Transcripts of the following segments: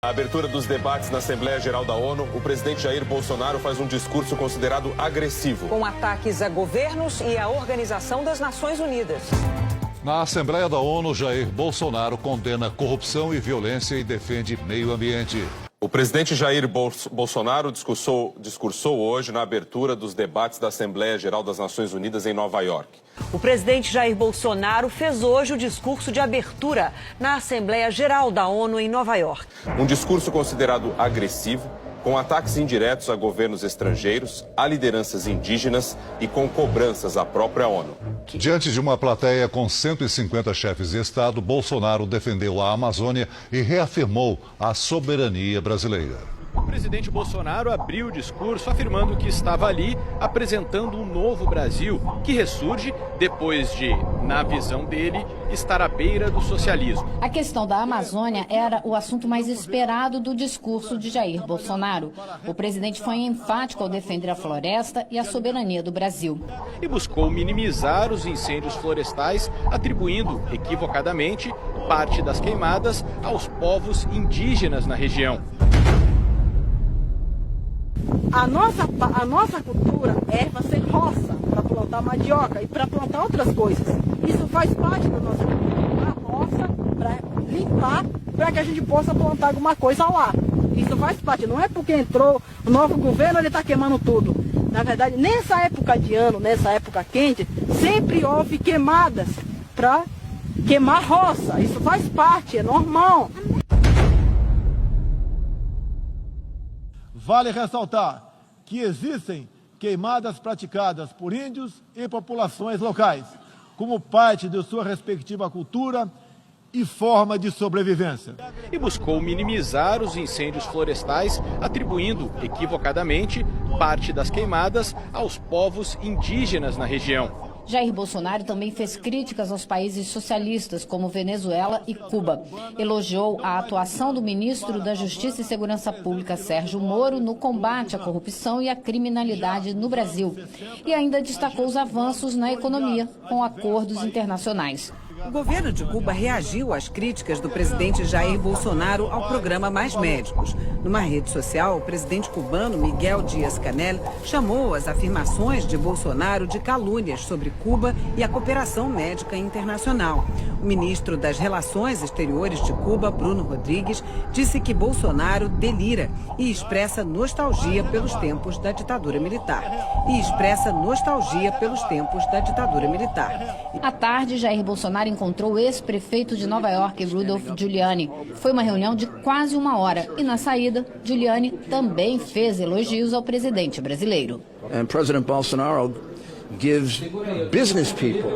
Na abertura dos debates na Assembleia Geral da ONU, o presidente Jair Bolsonaro faz um discurso considerado agressivo. Com ataques a governos e à Organização das Nações Unidas. Na Assembleia da ONU, Jair Bolsonaro condena corrupção e violência e defende meio ambiente. O presidente Jair Bolsonaro discursou hoje na abertura dos debates da Assembleia Geral das Nações Unidas em Nova York. O presidente Jair Bolsonaro fez hoje o discurso de abertura na Assembleia Geral da ONU em Nova York. Um discurso considerado agressivo, com ataques indiretos a governos estrangeiros, a lideranças indígenas e com cobranças à própria ONU. Diante de uma plateia com 150 chefes de Estado, Bolsonaro defendeu a Amazônia e reafirmou a soberania brasileira. O presidente Bolsonaro abriu o discurso afirmando que estava ali apresentando um novo Brasil que ressurge depois de, na visão dele, estar à beira do socialismo. A questão da Amazônia era o assunto mais esperado do discurso de Jair Bolsonaro. O presidente foi enfático ao defender a floresta e a soberania do Brasil. E buscou minimizar os incêndios florestais, atribuindo, equivocadamente, parte das queimadas aos povos indígenas na região. A nossa cultura é fazer roça para plantar mandioca e para plantar outras coisas. Isso faz parte da nossa cultura. A roça para limpar, para que a gente possa plantar alguma coisa lá. Isso faz parte. Não é porque entrou o novo governo, ele está queimando tudo. Na verdade, nessa época de ano, nessa época quente, sempre houve queimadas para queimar roça. Isso faz parte, é normal. Vale ressaltar que existem queimadas praticadas por índios e populações locais, como parte de sua respectiva cultura e forma de sobrevivência. E buscou minimizar os incêndios florestais, atribuindo, equivocadamente, parte das queimadas aos povos indígenas na região. Jair Bolsonaro também fez críticas aos países socialistas, como Venezuela e Cuba. Elogiou a atuação do ministro da Justiça e Segurança Pública, Sérgio Moro, no combate à corrupção e à criminalidade no Brasil. E ainda destacou os avanços na economia, com acordos internacionais. O governo de Cuba reagiu às críticas do presidente Jair Bolsonaro ao programa Mais Médicos. Numa rede social, o presidente cubano Miguel Díaz-Canel chamou as afirmações de Bolsonaro de calúnias sobre Cuba e a cooperação médica internacional. O ministro das Relações Exteriores de Cuba, Bruno Rodrigues, disse que Bolsonaro delira e expressa nostalgia pelos tempos da ditadura militar. À tarde, Jair Bolsonaro encontrou o ex-prefeito de Nova York, Rudolph Giuliani. Foi uma reunião de quase uma hora e, na saída, Giuliani também fez elogios ao presidente brasileiro. And President Bolsonaro gives business people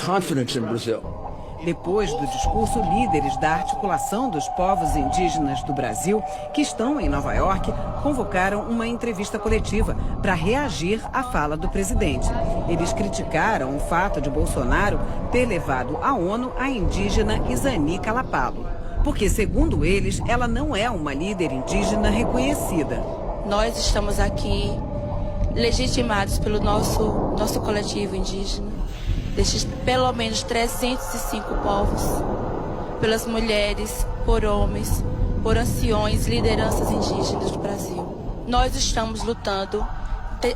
confidence in Brazil. Depois do discurso, líderes da Articulação dos Povos Indígenas do Brasil, que estão em Nova York, convocaram uma entrevista coletiva para reagir à fala do presidente. Eles criticaram o fato de Bolsonaro ter levado à ONU a indígena Izani Calapalo, porque, segundo eles, ela não é uma líder indígena reconhecida. Nós estamos aqui legitimados pelo nosso coletivo indígena, destes pelo menos 305 povos, pelas mulheres, por homens, por anciões, lideranças indígenas do Brasil. Nós estamos lutando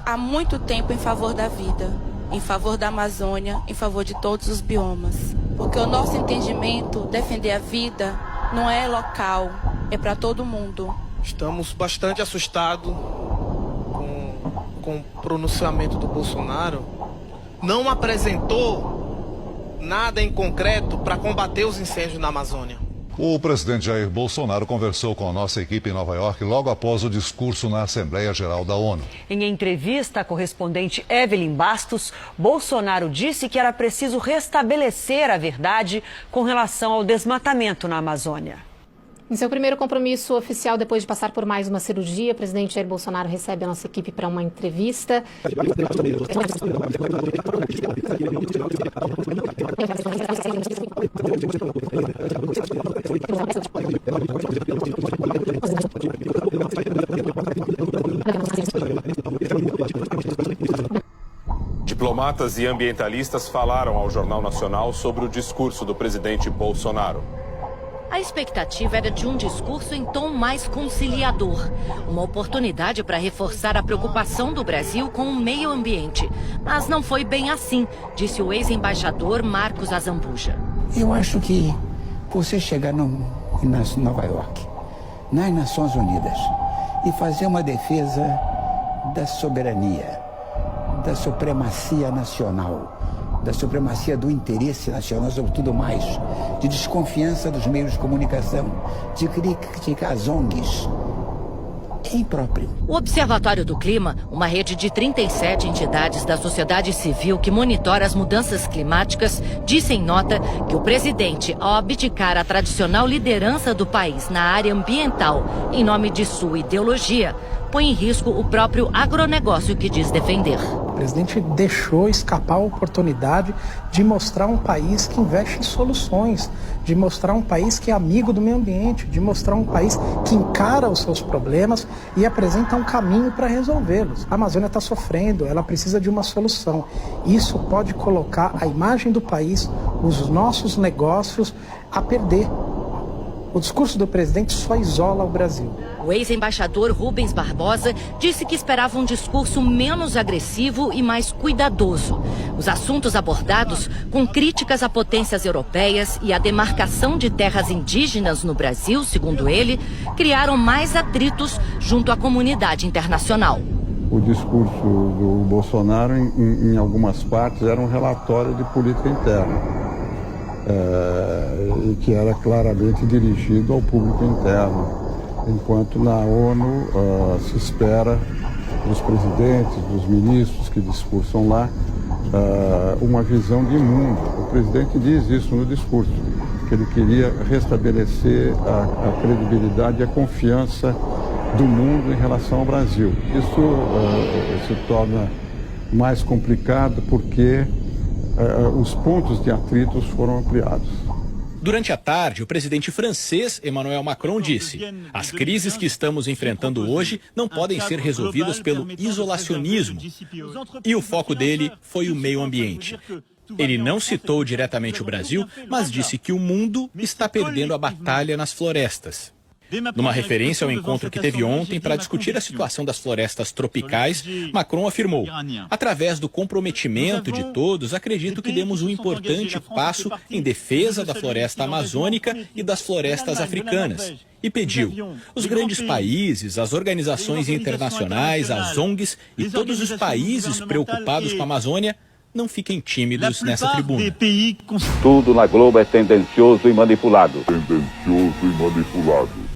há muito tempo em favor da vida, em favor da Amazônia, em favor de todos os biomas. Porque o nosso entendimento, defender a vida, não é local, é para todo mundo. Estamos bastante assustados com o pronunciamento do Bolsonaro. Não apresentou nada em concreto para combater os incêndios na Amazônia. O presidente Jair Bolsonaro conversou com a nossa equipe em Nova York logo após o discurso na Assembleia Geral da ONU. Em entrevista à correspondente Evelyn Bastos, Bolsonaro disse que era preciso restabelecer a verdade com relação ao desmatamento na Amazônia. Em seu primeiro compromisso oficial, depois de passar por mais uma cirurgia, o presidente Jair Bolsonaro recebe a nossa equipe para uma entrevista. Diplomatas e ambientalistas falaram ao Jornal Nacional sobre o discurso do presidente Bolsonaro. A A expectativa era de um discurso em tom mais conciliador, uma oportunidade para reforçar a preocupação do Brasil com o meio ambiente. Mas não foi bem assim, disse o ex-embaixador Marcos Azambuja. Eu acho que você chegar em Nova York, nas Nações Unidas, e fazer uma defesa da soberania, da supremacia nacional, da supremacia do interesse nacional, sobretudo mais, de desconfiança dos meios de comunicação, de criticar as ONGs, é impróprio. O Observatório do Clima, uma rede de 37 entidades da sociedade civil que monitora as mudanças climáticas, disse em nota que o presidente, ao abdicar a tradicional liderança do país na área ambiental, em nome de sua ideologia, põe em risco o próprio agronegócio que diz defender. O presidente deixou escapar a oportunidade de mostrar um país que investe em soluções, de mostrar um país que é amigo do meio ambiente, de mostrar um país que encara os seus problemas e apresenta um caminho para resolvê-los. A Amazônia está sofrendo, ela precisa de uma solução. Isso pode colocar a imagem do país, os nossos negócios, a perder. O discurso do presidente só isola o Brasil. O ex-embaixador Rubens Barbosa disse que esperava um discurso menos agressivo e mais cuidadoso. Os assuntos abordados, com críticas a potências europeias e a demarcação de terras indígenas no Brasil, segundo ele, criaram mais atritos junto à comunidade internacional. O discurso do Bolsonaro, em algumas partes, era um relatório de política interna. E que era claramente dirigido ao público interno, enquanto na ONU se espera dos presidentes, dos ministros que discursam lá, uma visão de mundo. O presidente diz isso no discurso, que ele queria restabelecer a credibilidade e a confiança do mundo em relação ao Brasil. Isso se torna mais complicado porque os pontos de atritos foram ampliados. Durante a tarde, o presidente francês Emmanuel Macron disse: as crises que estamos enfrentando hoje não podem ser resolvidas pelo isolacionismo. E o foco dele foi o meio ambiente. Ele não citou diretamente o Brasil, mas disse que o mundo está perdendo a batalha nas florestas. Numa referência ao encontro que teve ontem para discutir a situação das florestas tropicais, Macron afirmou: através do comprometimento de todos, acredito que demos um importante passo em defesa da floresta amazônica e das florestas africanas. E pediu: os grandes países, as organizações internacionais, as ONGs e todos os países preocupados com a Amazônia não fiquem tímidos nessa tribuna. Tudo na Globo é tendencioso e manipulado. Tendencioso e manipulado.